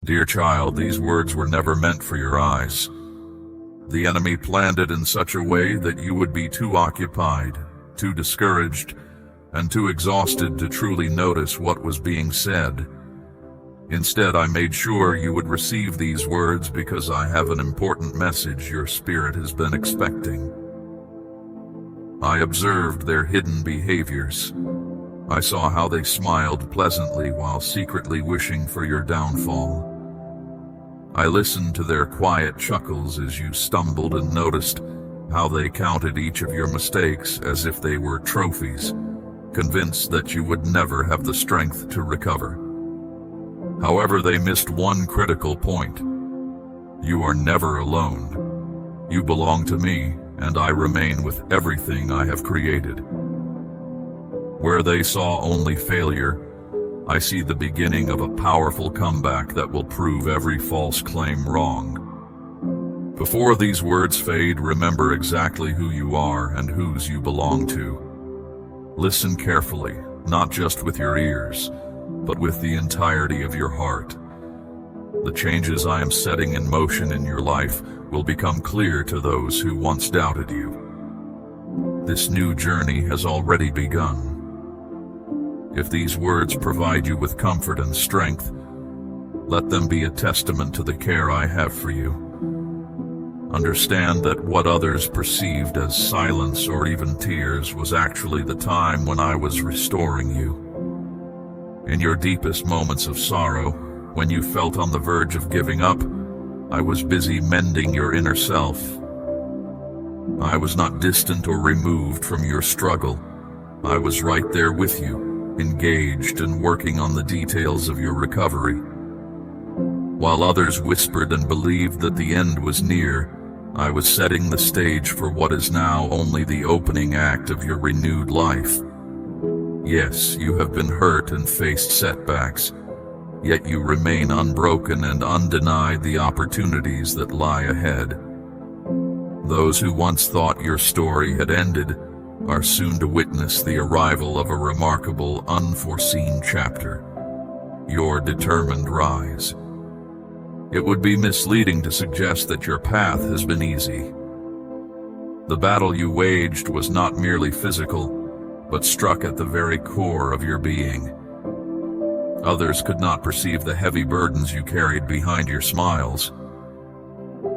Dear child, these words were never meant for your eyes. The enemy planned it in such a way that you would be too occupied, too discouraged, and too exhausted to truly notice what was being said. Instead, I made sure you would receive these words because I have an important message your spirit has been expecting. I observed their hidden behaviors. I saw how they smiled pleasantly while secretly wishing for your downfall. I listened to their quiet chuckles as you stumbled and noticed how they counted each of your mistakes as if they were trophies, convinced that you would never have the strength to recover. However, they missed one critical point. You are never alone. You belong to me, and I remain with everything I have created. Where they saw only failure, I see the beginning of a powerful comeback that will prove every false claim wrong. Before these words fade, remember exactly who you are and whose you belong to. Listen carefully, not just with your ears, but with the entirety of your heart. The changes I am setting in motion in your life will become clear to those who once doubted you. This new journey has already begun. If these words provide you with comfort and strength, let them be a testament to the care I have for you. Understand that what others perceived as silence or even tears was actually the time when I was restoring you. In your deepest moments of sorrow, when you felt on the verge of giving up, I was busy mending your inner self. I was not distant or removed from your struggle. I was right there with you, engaged and working on the details of your recovery. While others whispered and believed that the end was near, I was setting the stage for what is now only the opening act of your renewed life. Yes, you have been hurt and faced setbacks, yet you remain unbroken and undenied the opportunities that lie ahead. Those who once thought your story had ended are soon to witness the arrival of a remarkable, unforeseen chapter, your determined rise. It would be misleading to suggest that your path has been easy. The battle you waged was not merely physical, but struck at the very core of your being. Others could not perceive the heavy burdens you carried behind your smiles,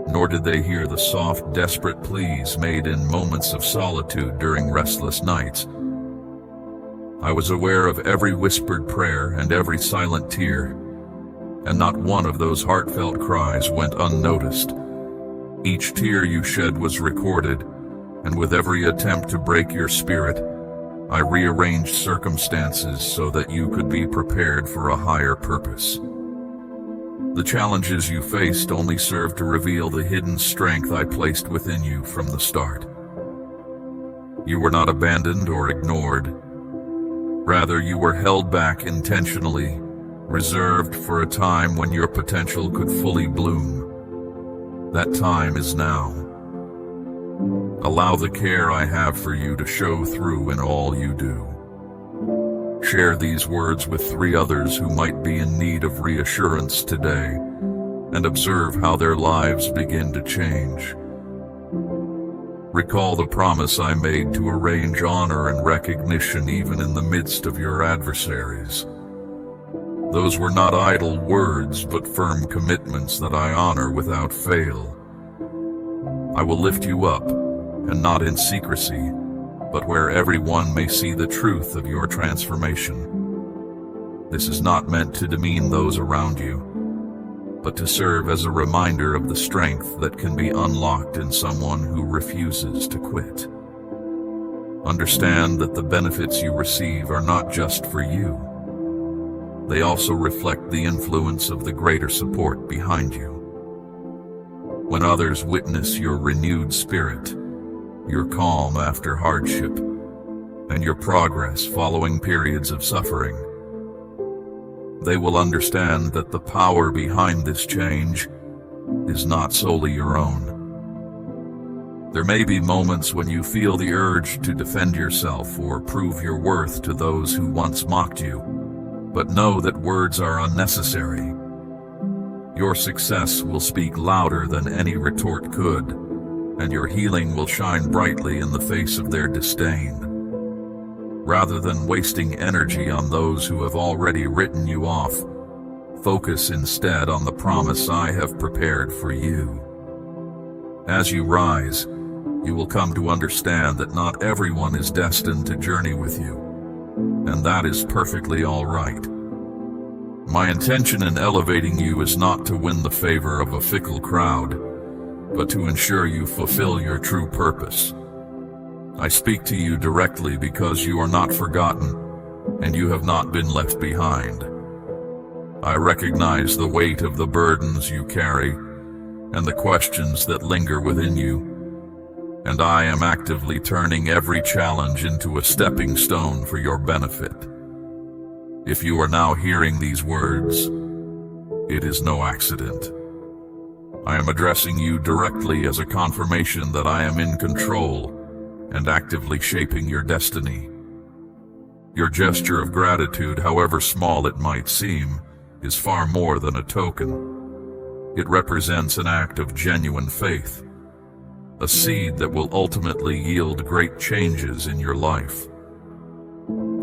nor did they hear the soft, desperate pleas made in moments of solitude during restless nights. I was aware of every whispered prayer and every silent tear, and not one of those heartfelt cries went unnoticed. Each tear you shed was recorded, and with every attempt to break your spirit, I rearranged circumstances so that you could be prepared for a higher purpose. The challenges you faced only served to reveal the hidden strength I placed within you from the start. You were not abandoned or ignored. Rather, you were held back intentionally, reserved for a time when your potential could fully bloom. That time is now. Allow the care I have for you to show through in all you do. Share these words with 3 others who might be in need of reassurance today, and observe how their lives begin to change. Recall the promise I made to arrange honor and recognition even in the midst of your adversaries. Those were not idle words, but firm commitments that I honor without fail. I will lift you up, and not in secrecy, but where everyone may see the truth of your transformation. This is not meant to demean those around you, but to serve as a reminder of the strength that can be unlocked in someone who refuses to quit. Understand that the benefits you receive are not just for you. They also reflect the influence of the greater support behind you. When others witness your renewed spirit, your calm after hardship, and your progress following periods of suffering, they will understand that the power behind this change is not solely your own. There may be moments when you feel the urge to defend yourself or prove your worth to those who once mocked you, but know that words are unnecessary. Your success will speak louder than any retort could, and your healing will shine brightly in the face of their disdain. Rather than wasting energy on those who have already written you off, focus instead on the promise I have prepared for you. As you rise, you will come to understand that not everyone is destined to journey with you, and that is perfectly all right. My intention in elevating you is not to win the favor of a fickle crowd, but to ensure you fulfill your true purpose. I speak to you directly because you are not forgotten, and you have not been left behind. I recognize the weight of the burdens you carry, and the questions that linger within you, and I am actively turning every challenge into a stepping stone for your benefit. If you are now hearing these words, it is no accident. I am addressing you directly as a confirmation that I am in control and actively shaping your destiny. Your gesture of gratitude, however small it might seem, is far more than a token. It represents an act of genuine faith, a seed that will ultimately yield great changes in your life.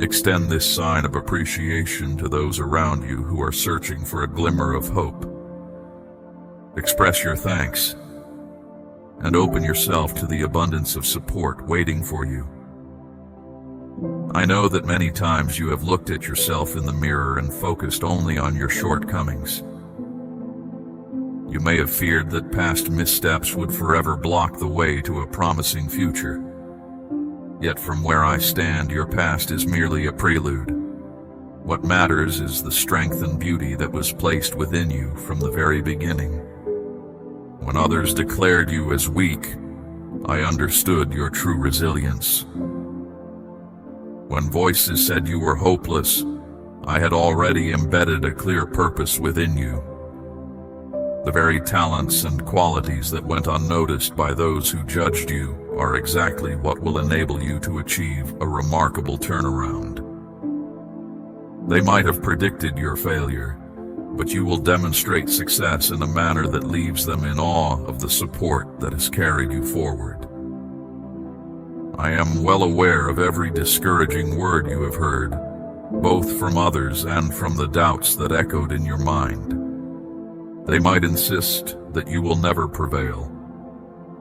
Extend this sign of appreciation to those around you who are searching for a glimmer of hope. Express your thanks and open yourself to the abundance of support waiting for you. I know that many times you have looked at yourself in the mirror and focused only on your shortcomings. You may have feared that past missteps would forever block the way to a promising future. Yet from where I stand, your past is merely a prelude. What matters is the strength and beauty that was placed within you from the very beginning. When others declared you as weak, I understood your true resilience. When voices said you were hopeless, I had already embedded a clear purpose within you. The very talents and qualities that went unnoticed by those who judged you are exactly what will enable you to achieve a remarkable turnaround. They might have predicted your failure, but you will demonstrate success in a manner that leaves them in awe of the support that has carried you forward. I am well aware of every discouraging word you have heard, both from others and from the doubts that echoed in your mind. They might insist that you will never prevail,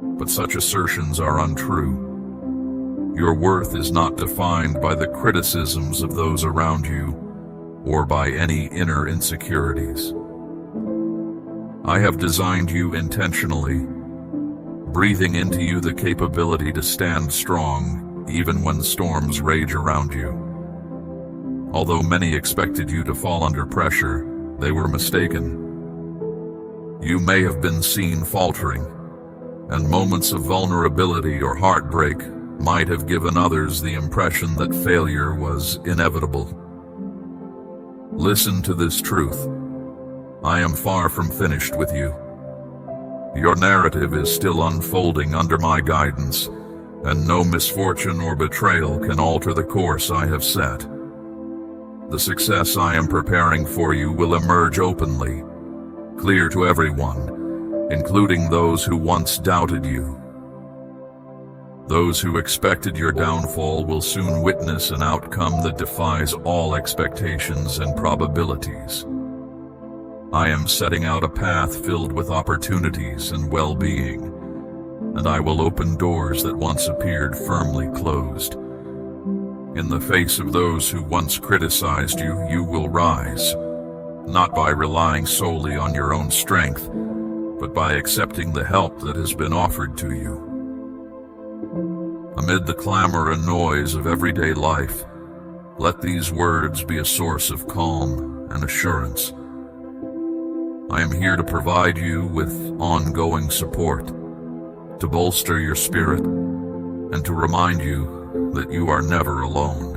but such assertions are untrue. Your worth is not defined by the criticisms of those around you or by any inner insecurities. I have designed you intentionally, breathing into you the capability to stand strong even when storms rage around you. Although many expected you to fall under pressure, they were mistaken. You may have been seen faltering, and moments of vulnerability or heartbreak might have given others the impression that failure was inevitable. Listen to this truth. I am far from finished with you. Your narrative is still unfolding under my guidance, and no misfortune or betrayal can alter the course I have set. The success I am preparing for you will emerge openly, clear to everyone, including those who once doubted you. Those who expected your downfall will soon witness an outcome that defies all expectations and probabilities. I am setting out a path filled with opportunities and well-being, and I will open doors that once appeared firmly closed. In the face of those who once criticized you, you will rise, not by relying solely on your own strength, but by accepting the help that has been offered to you. Amid the clamor and noise of everyday life, let these words be a source of calm and assurance. I am here to provide you with ongoing support, to bolster your spirit, and to remind you that you are never alone.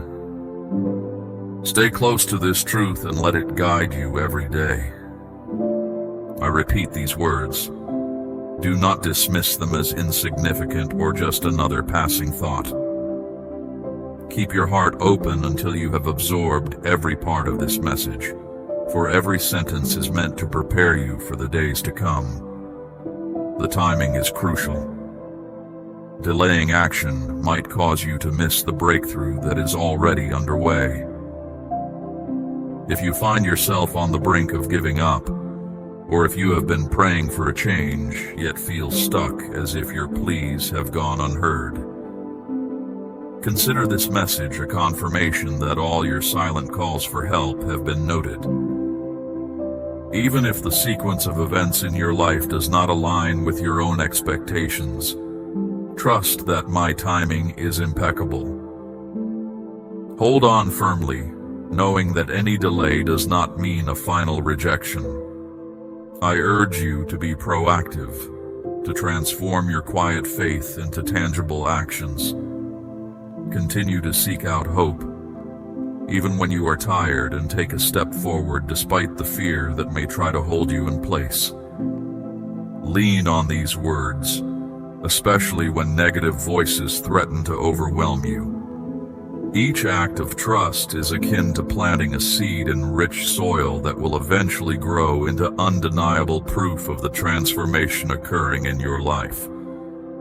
Stay close to this truth and let it guide you every day. I repeat these words. Do not dismiss them as insignificant or just another passing thought. Keep your heart open until you have absorbed every part of this message, for every sentence is meant to prepare you for the days to come. The timing is crucial. Delaying action might cause you to miss the breakthrough that is already underway. If you find yourself on the brink of giving up, or if you have been praying for a change yet feel stuck as if your pleas have gone unheard, consider this message a confirmation that all your silent calls for help have been noted. Even if the sequence of events in your life does not align with your own expectations, trust that my timing is impeccable. Hold on firmly, knowing that any delay does not mean a final rejection. I urge you to be proactive, to transform your quiet faith into tangible actions. Continue to seek out hope, even when you are tired, and take a step forward despite the fear that may try to hold you in place. Lean on these words, especially when negative voices threaten to overwhelm you. Each act of trust is akin to planting a seed in rich soil that will eventually grow into undeniable proof of the transformation occurring in your life.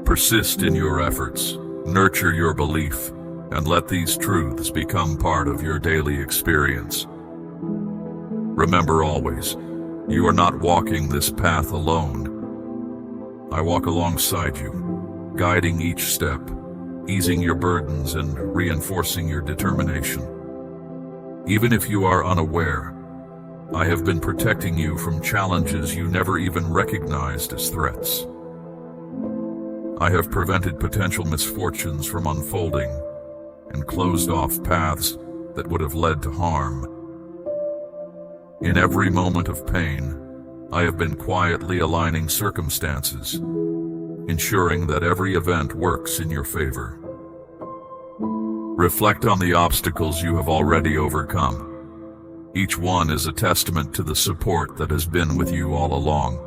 Persist in your efforts, nurture your belief, and let these truths become part of your daily experience. Remember always, you are not walking this path alone. I walk alongside you, guiding each step, easing your burdens and reinforcing your determination. Even if you are unaware, I have been protecting you from challenges you never even recognized as threats. I have prevented potential misfortunes from unfolding and closed off paths that would have led to harm. In every moment of pain, I have been quietly aligning circumstances, ensuring that every event works in your favor. Reflect on the obstacles you have already overcome. Each one is a testament to the support that has been with you all along.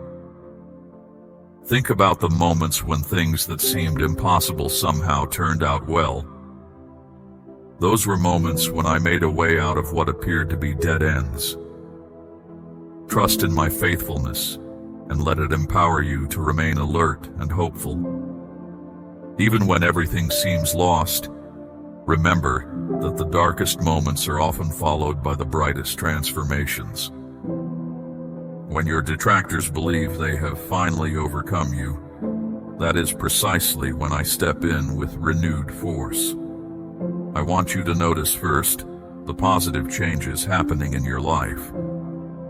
Think about the moments when things that seemed impossible somehow turned out well. Those were moments when I made a way out of what appeared to be dead ends. Trust in my faithfulness and let it empower you to remain alert and hopeful. Even when everything seems lost, remember that the darkest moments are often followed by the brightest transformations. When your detractors believe they have finally overcome you, that is precisely when I step in with renewed force. I want you to notice first the positive changes happening in your life,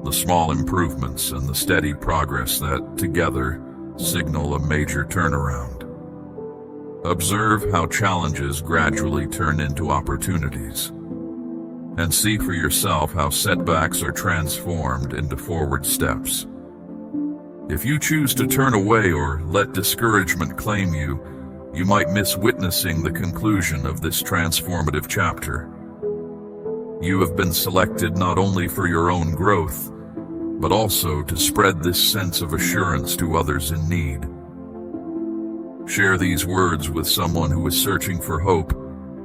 the small improvements and the steady progress that, together, signal a major turnaround. Observe how challenges gradually turn into opportunities, and see for yourself how setbacks are transformed into forward steps. If you choose to turn away or let discouragement claim you, you might miss witnessing the conclusion of this transformative chapter. You have been selected not only for your own growth, but also to spread this sense of assurance to others in need. Share these words with someone who is searching for hope,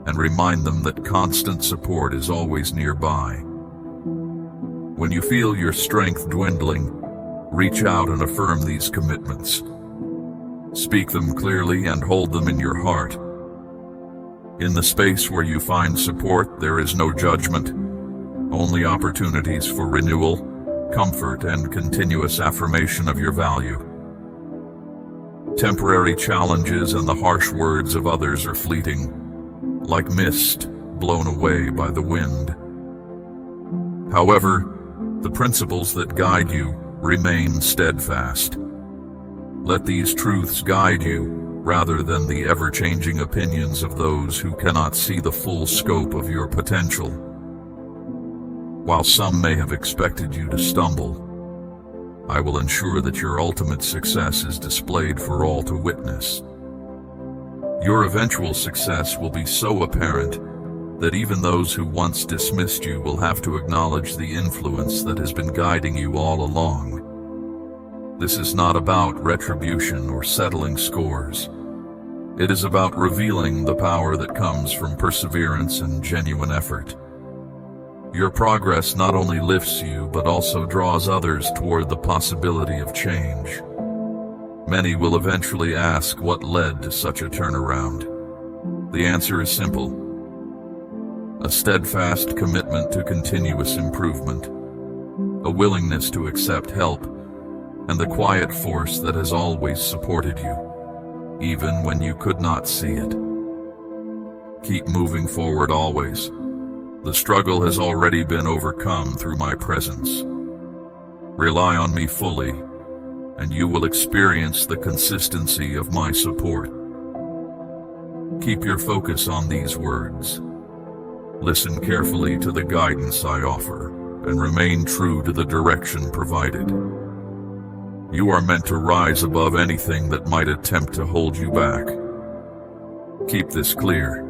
and remind them that constant support is always nearby. When you feel your strength dwindling, reach out and affirm these commitments. Speak them clearly and hold them in your heart. In the space where you find support, there is no judgment, only opportunities for renewal, comfort, and continuous affirmation of your value. Temporary challenges and the harsh words of others are fleeting, like mist blown away by the wind. However, the principles that guide you remain steadfast. Let these truths guide you, rather than the ever-changing opinions of those who cannot see the full scope of your potential. While some may have expected you to stumble, I will ensure that your ultimate success is displayed for all to witness. Your eventual success will be so apparent that even those who once dismissed you will have to acknowledge the influence that has been guiding you all along. This is not about retribution or settling scores. It is about revealing the power that comes from perseverance and genuine effort. Your progress not only lifts you, but also draws others toward the possibility of change. Many will eventually ask what led to such a turnaround. The answer is simple: a steadfast commitment to continuous improvement, a willingness to accept help, and the quiet force that has always supported you, even when you could not see it. Keep moving forward always. The struggle has already been overcome through my presence. Rely on me fully, and you will experience the consistency of my support. Keep your focus on these words. Listen carefully to the guidance I offer, and remain true to the direction provided. You are meant to rise above anything that might attempt to hold you back. Keep this clear.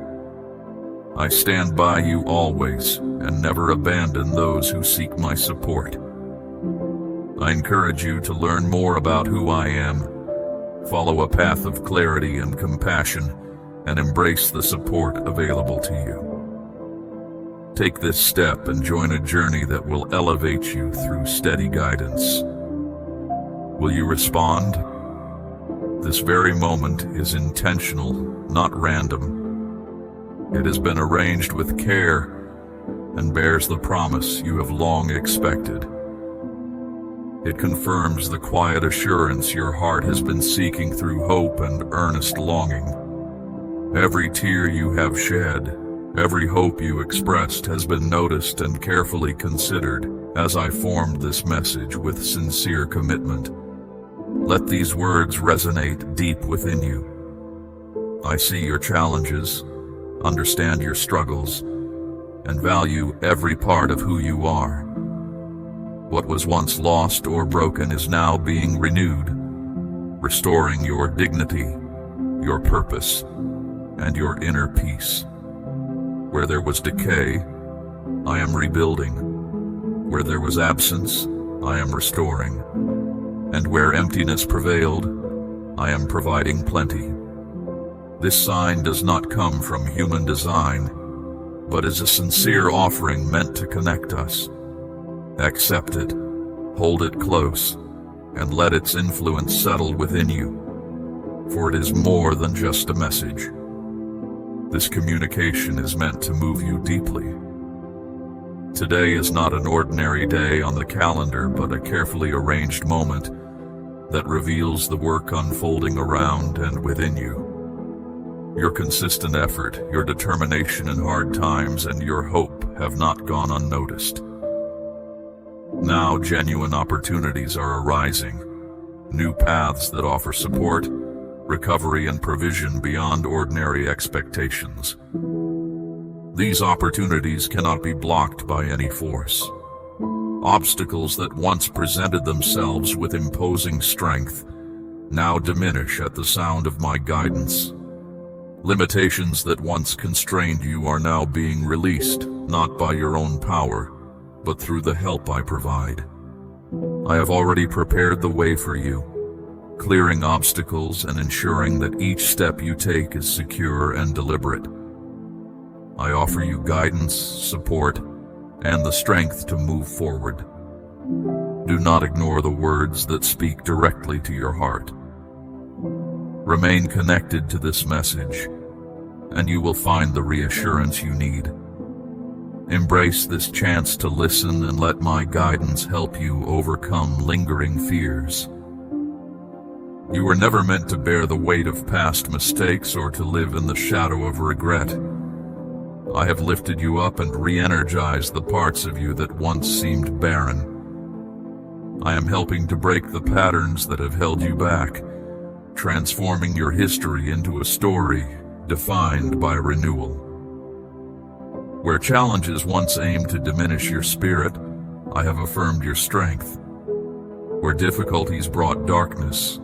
I stand by you always, and never abandon those who seek my support. I encourage you to learn more about who I am, follow a path of clarity and compassion, and embrace the support available to you. Take this step and join a journey that will elevate you through steady guidance. Will you respond? This very moment is intentional, not random. It has been arranged with care and bears the promise you have long expected. It confirms the quiet assurance your heart has been seeking through hope and earnest longing. Every tear you have shed, every hope you expressed has been noticed and carefully considered as I formed this message with sincere commitment. Let these words resonate deep within you. I see your challenges, understand your struggles, and value every part of who you are. What was once lost or broken is now being renewed, restoring your dignity, your purpose, and your inner peace. Where there was decay, I am rebuilding. Where there was absence, I am restoring. And where emptiness prevailed, I am providing plenty. This sign does not come from human design, but is a sincere offering meant to connect us. Accept it, hold it close, and let its influence settle within you, for it is more than just a message. This communication is meant to move you deeply. Today is not an ordinary day on the calendar, but a carefully arranged moment that reveals the work unfolding around and within you. Your consistent effort, your determination in hard times, and your hope have not gone unnoticed. Now genuine opportunities are arising, new paths that offer support, recovery, and provision beyond ordinary expectations. These opportunities cannot be blocked by any force. Obstacles that once presented themselves with imposing strength now diminish at the sound of my guidance. Limitations that once constrained you are now being released, not by your own power, but through the help I provide. I have already prepared the way for you, clearing obstacles and ensuring that each step you take is secure and deliberate. I offer you guidance, support, and the strength to move forward. Do not ignore the words that speak directly to your heart. Remain connected to this message, and you will find the reassurance you need. Embrace this chance to listen and let my guidance help you overcome lingering fears. You were never meant to bear the weight of past mistakes or to live in the shadow of regret. I have lifted you up and re-energized the parts of you that once seemed barren. I am helping to break the patterns that have held you back, transforming your history into a story defined by renewal. Where challenges once aimed to diminish your spirit, I have affirmed your strength. Where difficulties brought darkness,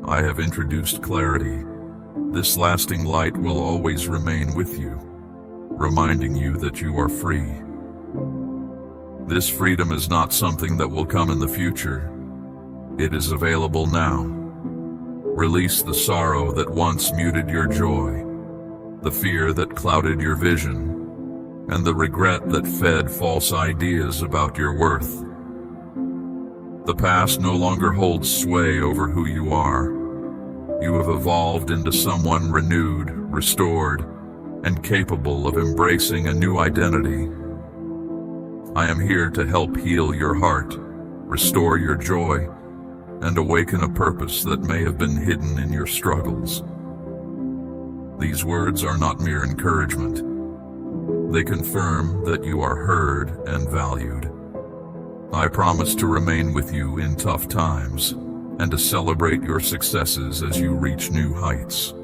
I have introduced clarity. This lasting light will always remain with you, reminding you that you are free. This freedom is not something that will come in the future. It is available now. Release the sorrow that once muted your joy, the fear that clouded your vision, and the regret that fed false ideas about your worth. The past no longer holds sway over who you are. You have evolved into someone renewed, restored, and capable of embracing a new identity. I am here to help heal your heart, restore your joy, and awaken a purpose that may have been hidden in your struggles. These words are not mere encouragement. They confirm that you are heard and valued. I promise to remain with you in tough times and to celebrate your successes as you reach new heights.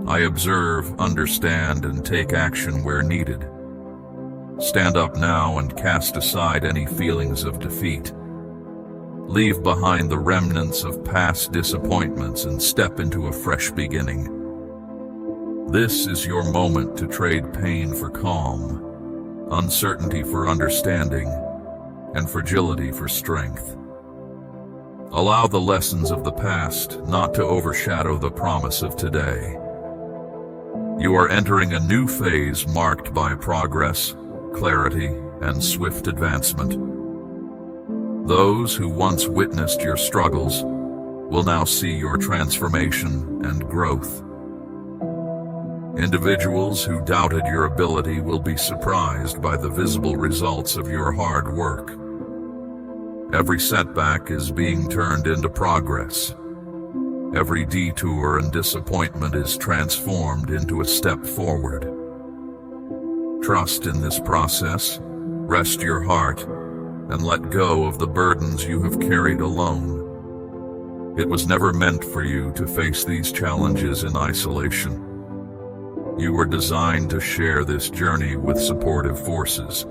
I observe, understand, and take action where needed. Stand up now and cast aside any feelings of defeat. Leave behind the remnants of past disappointments and step into a fresh beginning. This is your moment to trade pain for calm, uncertainty for understanding, and fragility for strength. Allow the lessons of the past not to overshadow the promise of today. You are entering a new phase marked by progress, clarity, and swift advancement. Those who once witnessed your struggles will now see your transformation and growth. Individuals who doubted your ability will be surprised by the visible results of your hard work. Every setback is being turned into progress. Every detour and disappointment is transformed into a step forward. Trust in this process, rest your heart, and let go of the burdens you have carried alone. It was never meant for you to face these challenges in isolation. You were designed to share this journey with supportive forces,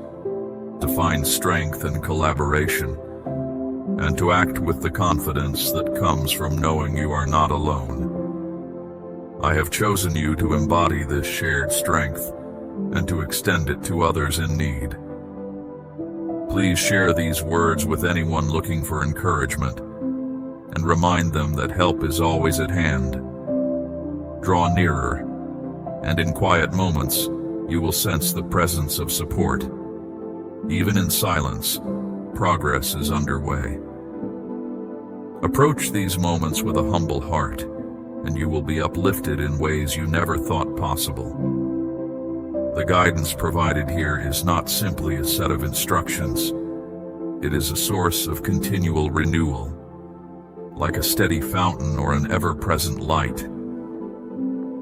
to find strength in collaboration, and to act with the confidence that comes from knowing you are not alone. I have chosen you to embody this shared strength and to extend it to others in need. Please share these words with anyone looking for encouragement and remind them that help is always at hand. Draw nearer, and in quiet moments, you will sense the presence of support. Even in silence, progress is underway. Approach these moments with a humble heart, and you will be uplifted in ways you never thought possible. The guidance provided here is not simply a set of instructions. It is a source of continual renewal, like a steady fountain or an ever-present light.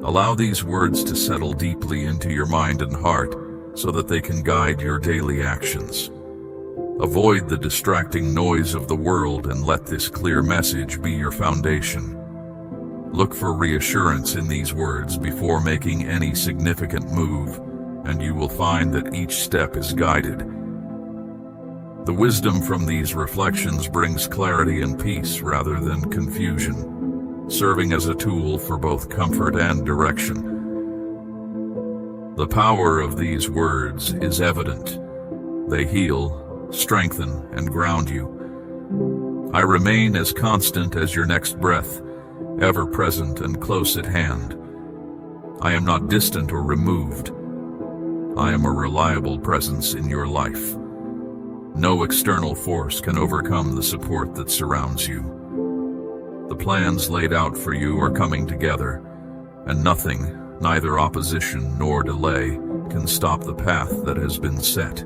Allow these words to settle deeply into your mind and heart so that they can guide your daily actions. Avoid the distracting noise of the world and let this clear message be your foundation. Look for reassurance in these words before making any significant move, and you will find that each step is guided. The wisdom from these reflections brings clarity and peace rather than confusion, serving as a tool for both comfort and direction. The power of these words is evident. They heal, strengthen, and ground you. I remain as constant as your next breath, ever present and close at hand. I am not distant or removed. I am a reliable presence in your life. No external force can overcome the support that surrounds you. The plans laid out for you are coming together, and nothing, neither opposition nor delay, can stop the path that has been set.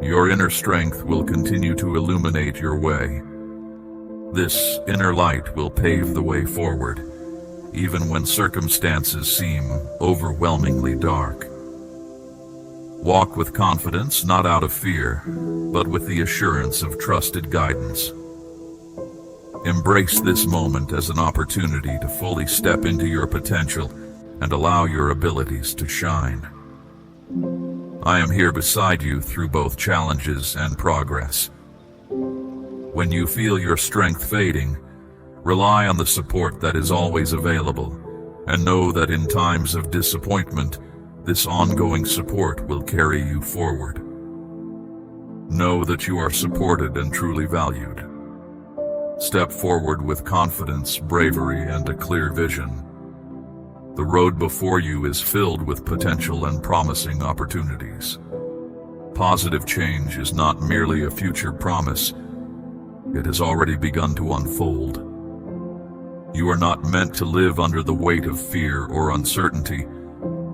Your inner strength will continue to illuminate your way. This inner light will pave the way forward, even when circumstances seem overwhelmingly dark. Walk with confidence, not out of fear, but with the assurance of trusted guidance. Embrace this moment as an opportunity to fully step into your potential and allow your abilities to shine. I am here beside you through both challenges and progress. When you feel your strength fading, rely on the support that is always available, and know that in times of disappointment, this ongoing support will carry you forward. Know that you are supported and truly valued. Step forward with confidence, bravery, and a clear vision. The road before you is filled with potential and promising opportunities. Positive change is not merely a future promise, it has already begun to unfold. You are not meant to live under the weight of fear or uncertainty,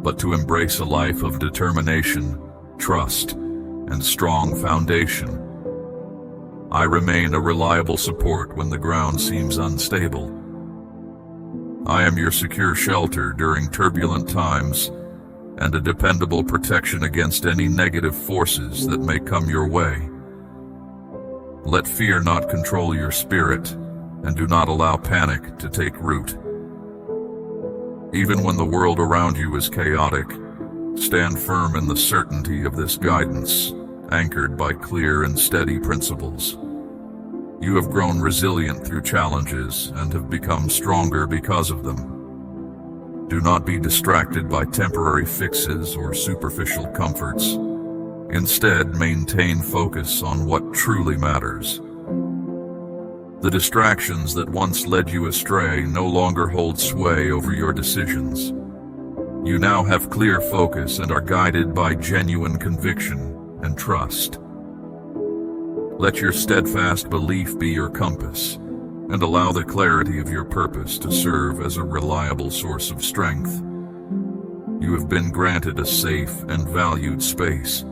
but to embrace a life of determination, trust, and strong foundation. I remain a reliable support when the ground seems unstable. I am your secure shelter during turbulent times and a dependable protection against any negative forces that may come your way. Let fear not control your spirit, and do not allow panic to take root. Even when the world around you is chaotic, stand firm in the certainty of this guidance, anchored by clear and steady principles. You have grown resilient through challenges and have become stronger because of them. Do not be distracted by temporary fixes or superficial comforts. Instead, maintain focus on what truly matters. The distractions that once led you astray no longer hold sway over your decisions. You now have clear focus and are guided by genuine conviction and trust. Let your steadfast belief be your compass, and allow the clarity of your purpose to serve as a reliable source of strength. You have been granted a safe and valued space,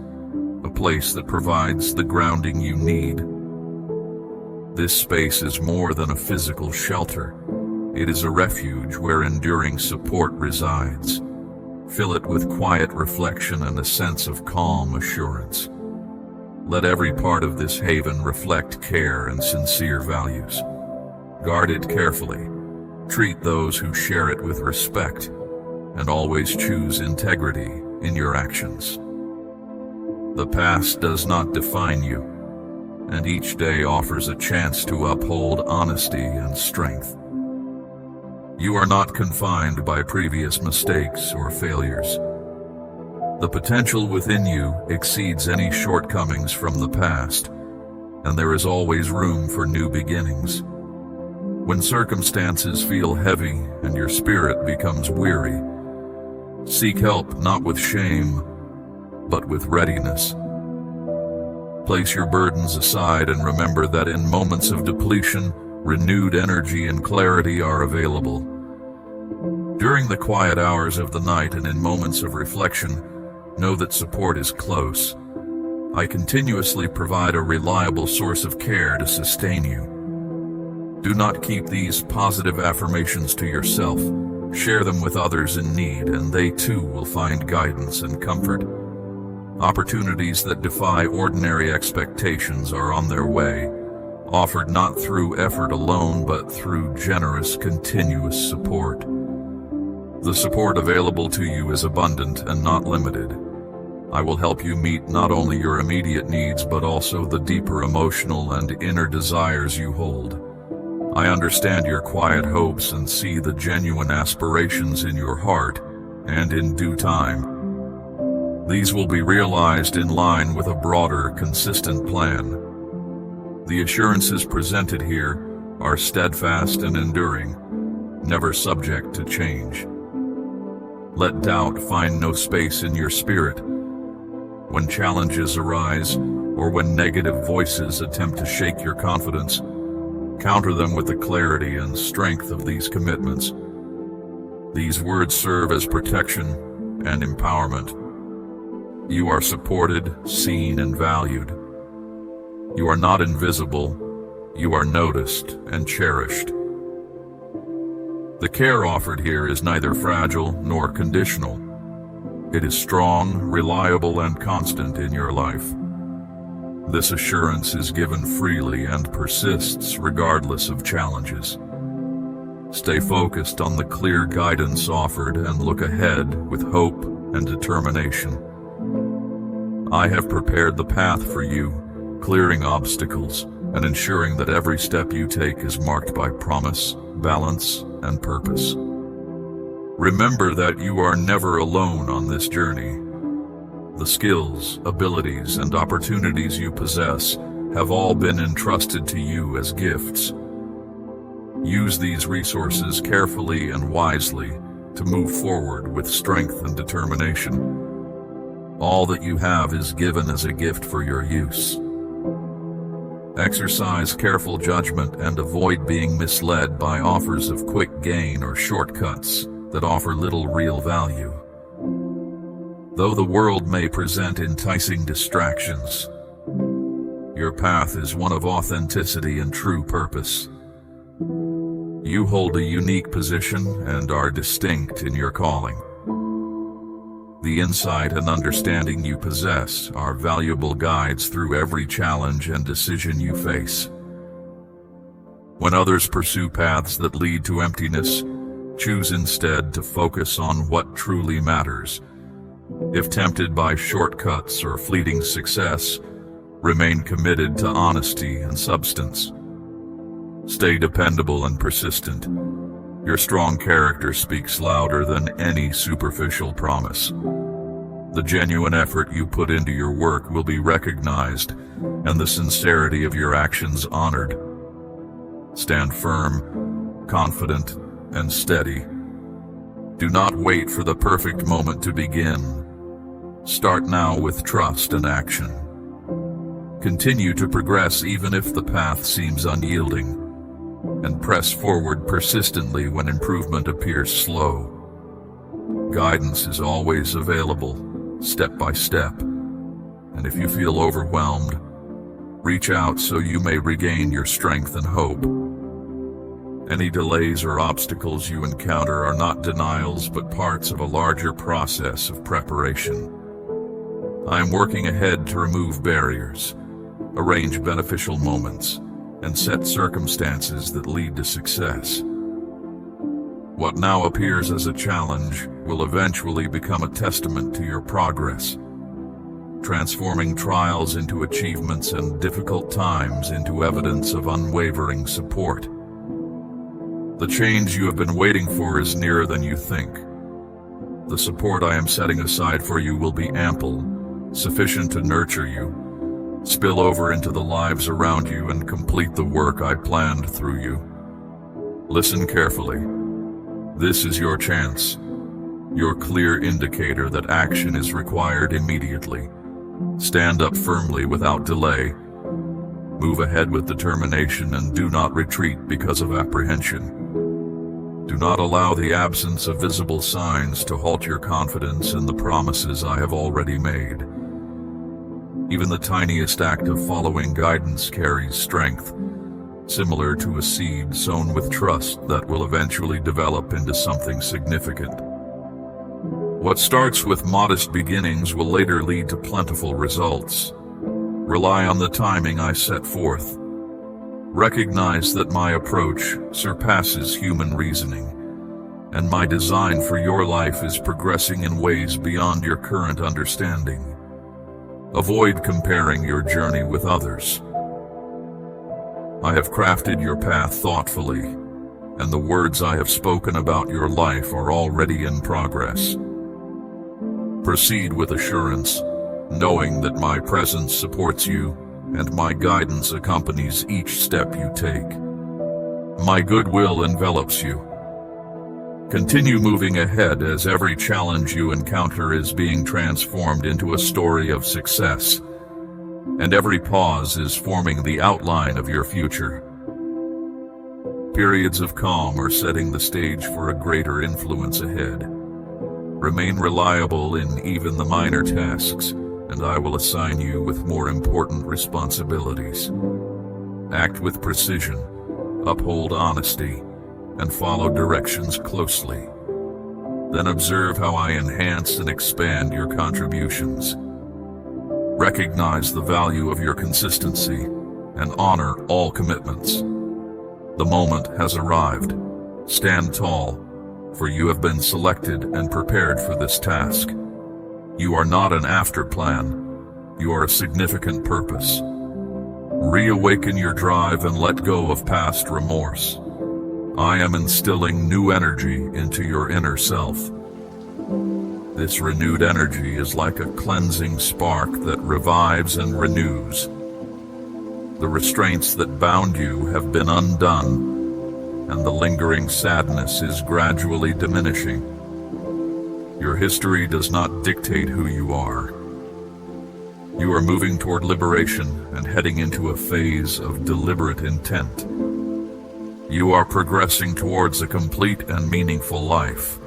a place that provides the grounding you need. This space is more than a physical shelter. It is a refuge where enduring support resides. Fill it with quiet reflection and a sense of calm assurance. Let every part of this haven reflect care and sincere values. Guard it carefully. Treat those who share it with respect, and always choose integrity in your actions. The past does not define you, and each day offers a chance to uphold honesty and strength. You are not confined by previous mistakes or failures. The potential within you exceeds any shortcomings from the past, and there is always room for new beginnings. When circumstances feel heavy and your spirit becomes weary, seek help not with shame, but with readiness. Place your burdens aside and remember that in moments of depletion, renewed energy and clarity are available. During the quiet hours of the night and in moments of reflection, know that support is close. I continuously provide a reliable source of care to sustain you. Do not keep these positive affirmations to yourself. Share them with others in need, and they too will find guidance and comfort. Opportunities that defy ordinary expectations are on their way, offered not through effort alone, but through generous, continuous support. The support available to you is abundant and not limited. I will help you meet not only your immediate needs, but also the deeper emotional and inner desires you hold. I understand your quiet hopes and see the genuine aspirations in your heart, and in due time, these will be realized in line with a broader, consistent plan. The assurances presented here are steadfast and enduring, never subject to change. Let doubt find no space in your spirit. When challenges arise, or when negative voices attempt to shake your confidence, counter them with the clarity and strength of these commitments. These words serve as protection and empowerment. You are supported, seen, and valued. You are not invisible. You are noticed and cherished. The care offered here is neither fragile nor conditional. It is strong, reliable, and constant in your life. This assurance is given freely and persists regardless of challenges. Stay focused on the clear guidance offered and look ahead with hope and determination. I have prepared the path for you, clearing obstacles and ensuring that every step you take is marked by promise, balance, and purpose. Remember that you are never alone on this journey. The skills, abilities, and opportunities you possess have all been entrusted to you as gifts. Use these resources carefully and wisely, to move forward with strength and determination. All that you have is given as a gift for your use. Exercise careful judgment and avoid being misled by offers of quick gain or shortcuts that offer little real value. Though the world may present enticing distractions, your path is one of authenticity and true purpose. You hold a unique position and are distinct in your calling. The insight and understanding you possess are valuable guides through every challenge and decision you face. When others pursue paths that lead to emptiness, choose instead to focus on what truly matters. If tempted by shortcuts or fleeting success, remain committed to honesty and substance. Stay dependable and persistent. Your strong character speaks louder than any superficial promise. The genuine effort you put into your work will be recognized, and the sincerity of your actions honored. Stand firm, confident, and steady. Do not wait for the perfect moment to begin. Start now with trust and action. Continue to progress even if the path seems unyielding, and press forward persistently when improvement appears slow. Guidance is always available, step by step, and if you feel overwhelmed, reach out so you may regain your strength and hope. Any delays or obstacles you encounter are not denials but parts of a larger process of preparation. I am working ahead to remove barriers, arrange beneficial moments, and set circumstances that lead to success. What now appears as a challenge will eventually become a testament to your progress, transforming trials into achievements and difficult times into evidence of unwavering support. The change you have been waiting for is nearer than you think. The support I am setting aside for you will be ample, sufficient to nurture you, spill over into the lives around you, and complete the work I planned through you. Listen carefully. This is your chance, your clear indicator that action is required immediately. Stand up firmly without delay. Move ahead with determination and do not retreat because of apprehension. Do not allow the absence of visible signs to halt your confidence in the promises I have already made. Even the tiniest act of following guidance carries strength, similar to a seed sown with trust that will eventually develop into something significant. What starts with modest beginnings will later lead to plentiful results. Rely on the timing I set forth. Recognize that my approach surpasses human reasoning, and my design for your life is progressing in ways beyond your current understanding. Avoid comparing your journey with others. I have crafted your path thoughtfully, and the words I have spoken about your life are already in progress. Proceed with assurance, knowing that my presence supports you and my guidance accompanies each step you take. My goodwill envelops you. Continue moving ahead as every challenge you encounter is being transformed into a story of success, and every pause is forming the outline of your future. Periods of calm are setting the stage for a greater influence ahead. Remain reliable in even the minor tasks, and I will assign you with more important responsibilities. Act with precision, uphold honesty, and follow directions closely. Then observe how I enhance and expand your contributions. Recognize the value of your consistency and honor all commitments. The moment has arrived. Stand tall, for you have been selected and prepared for this task. You are not an after plan. You are a significant purpose. Reawaken your drive and let go of past remorse. I am instilling new energy into your inner self. This renewed energy is like a cleansing spark that revives and renews. The restraints that bound you have been undone, and the lingering sadness is gradually diminishing. Your history does not dictate who you are. You are moving toward liberation and heading into a phase of deliberate intent. You are progressing towards a complete and meaningful life,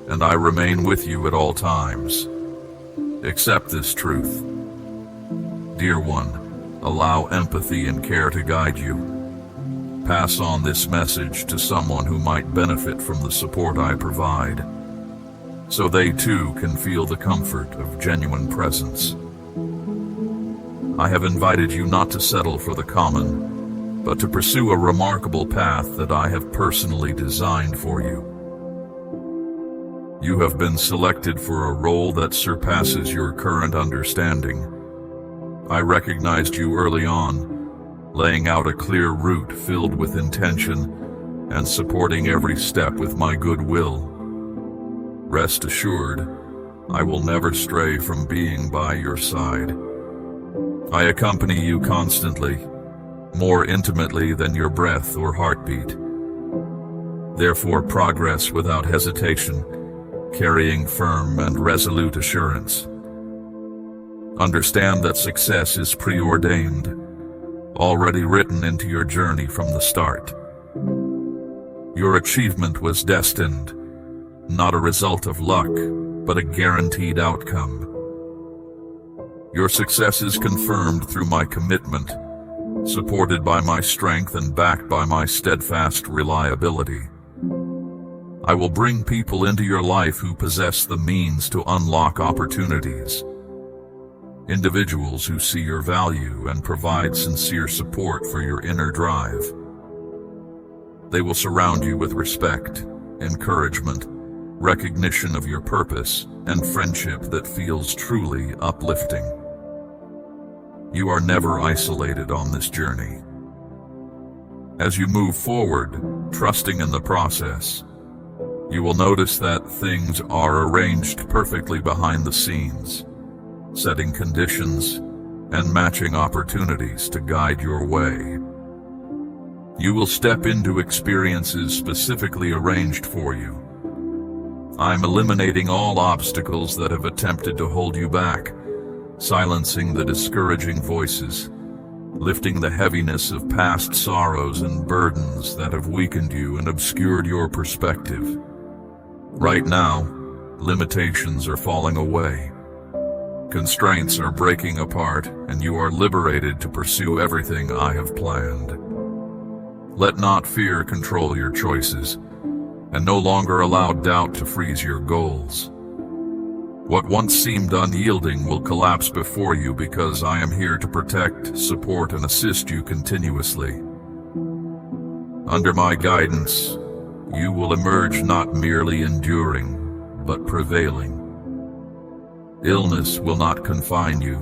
and I remain with you at all times. Accept this truth. Dear one, allow empathy and care to guide you. Pass on this message to someone who might benefit from the support I provide, so they too can feel the comfort of genuine presence. I have invited you not to settle for the common, but to pursue a remarkable path that I have personally designed for you. You have been selected for a role that surpasses your current understanding. I recognized you early on, laying out a clear route filled with intention and supporting every step with my goodwill. Rest assured, I will never stray from being by your side. I accompany you constantly, more intimately than your breath or heartbeat. Therefore, progress without hesitation, carrying firm and resolute assurance. Understand that success is preordained, already written into your journey from the start. Your achievement was destined, not a result of luck, but a guaranteed outcome. Your success is confirmed through my commitment, supported by my strength and backed by my steadfast reliability. I will bring people into your life who possess the means to unlock opportunities. Individuals who see your value and provide sincere support for your inner drive. They will surround you with respect, encouragement, recognition of your purpose, and friendship that feels truly uplifting. You are never isolated on this journey. As you move forward, trusting in the process, you will notice that things are arranged perfectly behind the scenes, setting conditions and matching opportunities to guide your way. You will step into experiences specifically arranged for you. I'm eliminating all obstacles that have attempted to hold you back, silencing the discouraging voices, lifting the heaviness of past sorrows and burdens that have weakened you and obscured your perspective. Right now, limitations are falling away. Constraints are breaking apart, and you are liberated to pursue everything I have planned. Let not fear control your choices, and no longer allow doubt to freeze your goals. What once seemed unyielding will collapse before you because I am here to protect, support, and assist you continuously. Under my guidance, you will emerge not merely enduring, but prevailing. Illness will not confine you,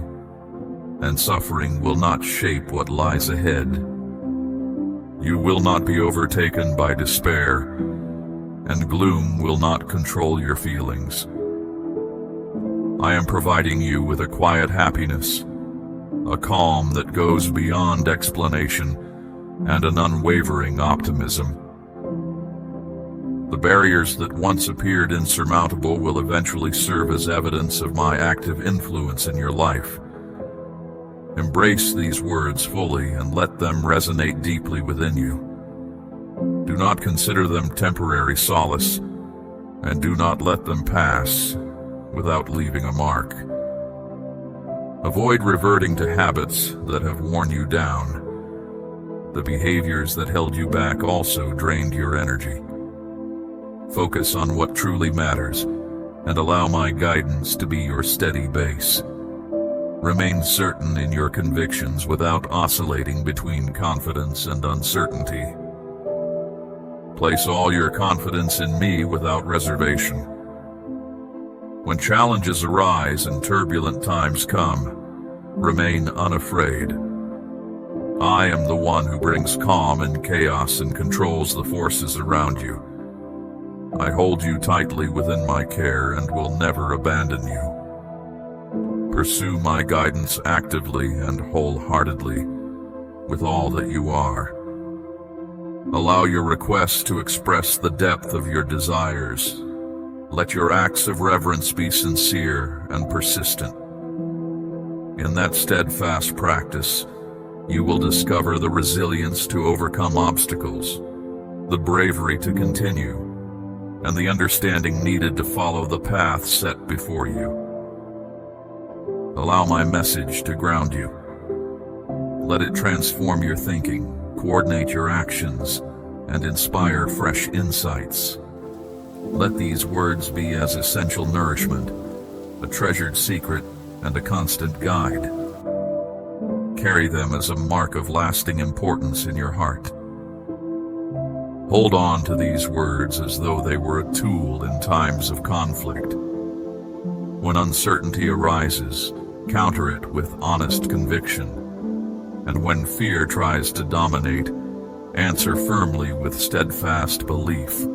and suffering will not shape what lies ahead. You will not be overtaken by despair, and gloom will not control your feelings. I am providing you with a quiet happiness, a calm that goes beyond explanation, and an unwavering optimism. The barriers that once appeared insurmountable will eventually serve as evidence of my active influence in your life. Embrace these words fully and let them resonate deeply within you. Do not consider them temporary solace, and do not let them pass without leaving a mark. Avoid reverting to habits that have worn you down. The behaviors that held you back also drained your energy. Focus on what truly matters, and allow my guidance to be your steady base. Remain certain in your convictions without oscillating between confidence and uncertainty. Place all your confidence in me without reservation. When challenges arise and turbulent times come, remain unafraid. I am the one who brings calm in chaos and controls the forces around you. I hold you tightly within my care and will never abandon you. Pursue my guidance actively and wholeheartedly with all that you are. Allow your requests to express the depth of your desires, Let your acts of reverence be sincere and persistent. In that steadfast practice, you will discover the resilience to overcome obstacles, the bravery to continue, and the understanding needed to follow the path set before you. Allow my message to ground you. Let it transform your thinking, coordinate your actions, and inspire fresh insights. Let these words be as essential nourishment, a treasured secret, and a constant guide. Carry them as a mark of lasting importance in your heart. Hold on to these words as though they were a tool in times of conflict. When uncertainty arises, counter it with honest conviction. And when fear tries to dominate, answer firmly with steadfast belief.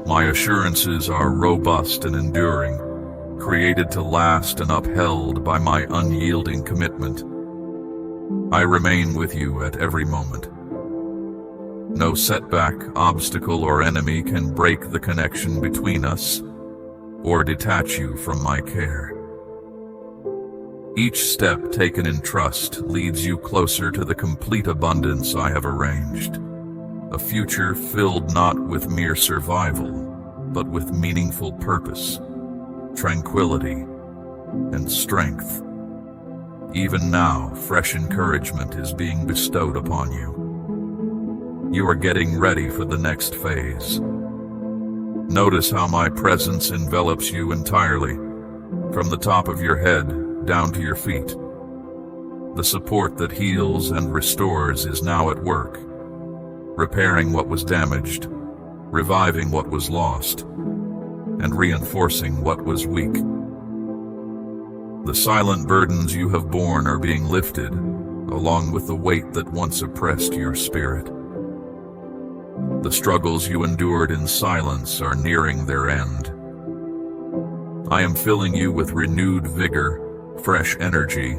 My assurances are robust and enduring, created to last and upheld by my unyielding commitment. I remain with you at every moment. No setback, obstacle, or enemy can break the connection between us or detach you from my care. Each step taken in trust leads you closer to the complete abundance I have arranged, a future filled not with mere survival, but with meaningful purpose, tranquility, and strength. Even now, fresh encouragement is being bestowed upon you. You are getting ready for the next phase. Notice how my presence envelops you entirely, from the top of your head down to your feet. The support that heals and restores is now at work, repairing what was damaged, reviving what was lost, and reinforcing what was weak. The silent burdens you have borne are being lifted, along with the weight that once oppressed your spirit. The struggles you endured in silence are nearing their end. I am filling you with renewed vigor, fresh energy,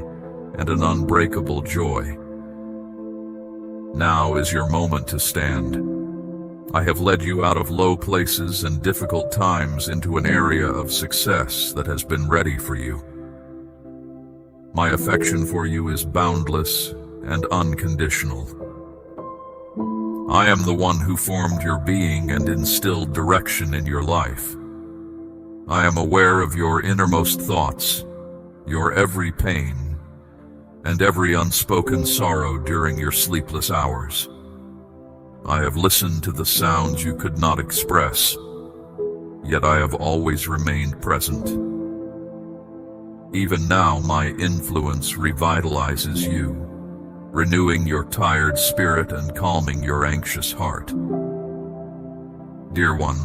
and an unbreakable joy. Now is your moment to stand. I have led you out of low places and difficult times into an area of success that has been ready for you. My affection for you is boundless and unconditional. I am the one who formed your being and instilled direction in your life. I am aware of your innermost thoughts, your every pain, and every unspoken sorrow during your sleepless hours. I have listened to the sounds you could not express, yet I have always remained present. Even now, my influence revitalizes you, renewing your tired spirit and calming your anxious heart. Dear one,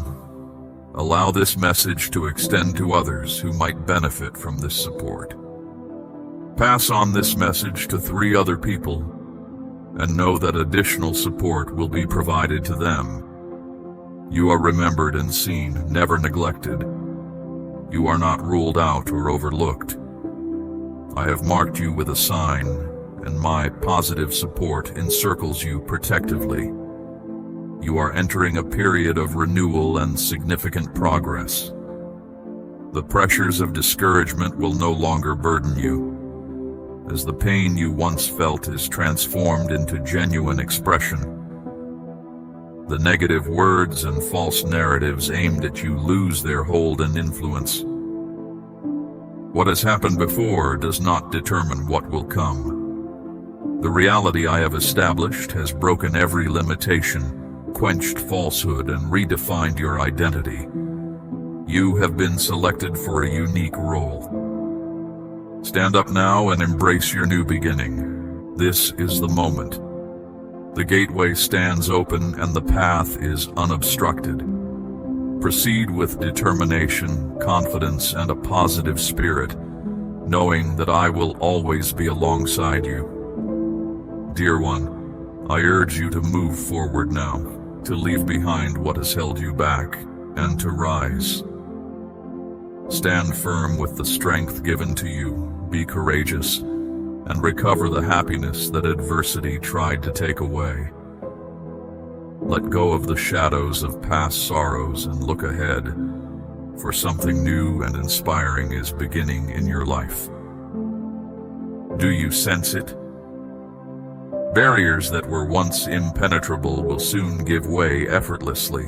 allow this message to extend to others who might benefit from this support. Pass on this message to 3 other people, and know that additional support will be provided to them. You are remembered and seen, never neglected. You are not ruled out or overlooked. I have marked you with a sign, and my positive support encircles you protectively. You are entering a period of renewal and significant progress. The pressures of discouragement will no longer burden you, as the pain you once felt is transformed into genuine expression. The negative words and false narratives aimed at you lose their hold and influence. What has happened before does not determine what will come. The reality I have established has broken every limitation, quenched falsehood, and redefined your identity. You have been selected for a unique role. Stand up now and embrace your new beginning. This is the moment. The gateway stands open and the path is unobstructed. Proceed with determination, confidence, and a positive spirit, knowing that I will always be alongside you. Dear one, I urge you to move forward now, to leave behind what has held you back, and to rise. Stand firm with the strength given to you. Be courageous, and recover the happiness that adversity tried to take away. Let go of the shadows of past sorrows and look ahead, for something new and inspiring is beginning in your life. Do you sense it? Barriers that were once impenetrable will soon give way effortlessly,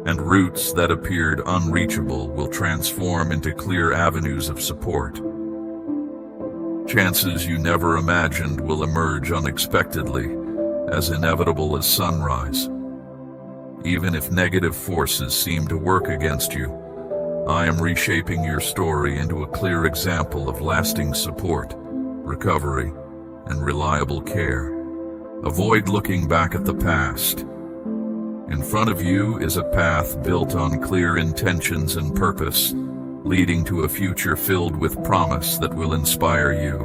and routes that appeared unreachable will transform into clear avenues of support. Chances you never imagined will emerge unexpectedly, as inevitable as sunrise. Even if negative forces seem to work against you, I am reshaping your story into a clear example of lasting support, recovery, and reliable care. Avoid looking back at the past. In front of you is a path built on clear intentions and purpose, leading to a future filled with promise that will inspire you.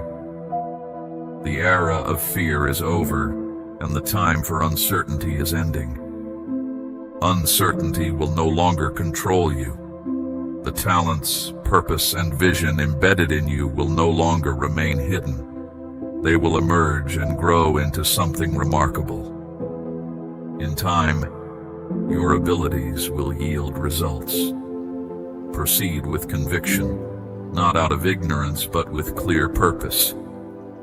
The era of fear is over, and the time for uncertainty is ending. Uncertainty will no longer control you. The talents, purpose, and vision embedded in you will no longer remain hidden. They will emerge and grow into something remarkable. In time, your abilities will yield results. Proceed with conviction, not out of ignorance but with clear purpose,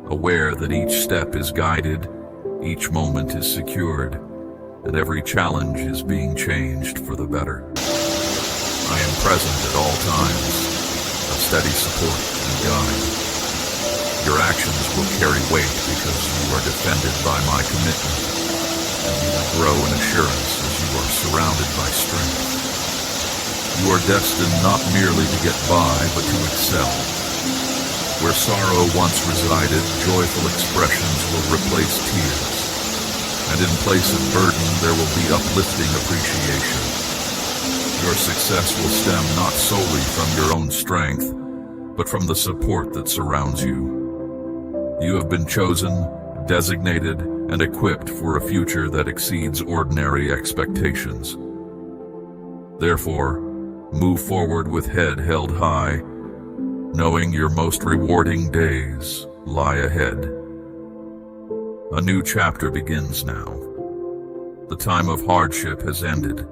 aware that each step is guided, each moment is secured, and every challenge is being changed for the better. I am present at all times, a steady support and guide. Your actions will carry weight because you are defended by my commitment, and you will grow in assurance as you are surrounded by strength. You are destined not merely to get by, but to excel. Where sorrow once resided, joyful expressions will replace tears, and in place of burden there will be uplifting appreciation. Your success will stem not solely from your own strength, but from the support that surrounds you. You have been chosen, designated, and equipped for a future that exceeds ordinary expectations. Therefore, move forward with head held high, knowing your most rewarding days lie ahead. A new chapter begins now. The time of hardship has ended.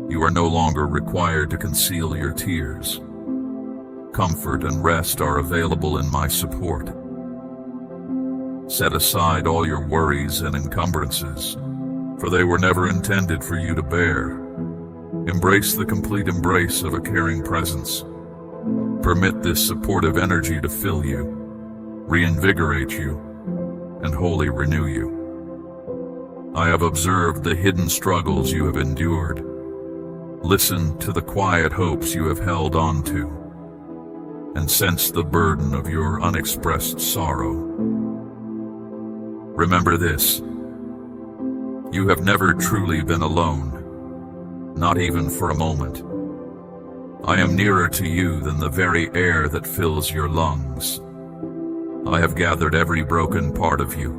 You are no longer required to conceal your tears. Comfort and rest are available in my support. Set aside all your worries and encumbrances, for they were never intended for you to bear. Embrace the complete embrace of a caring presence. Permit this supportive energy to fill you, reinvigorate you, and wholly renew you. I have observed the hidden struggles you have endured. Listen to the quiet hopes you have held on to, and sense the burden of your unexpressed sorrow. Remember this: you have never truly been alone, not even for a moment. I am nearer to you than the very air that fills your lungs. I have gathered every broken part of you,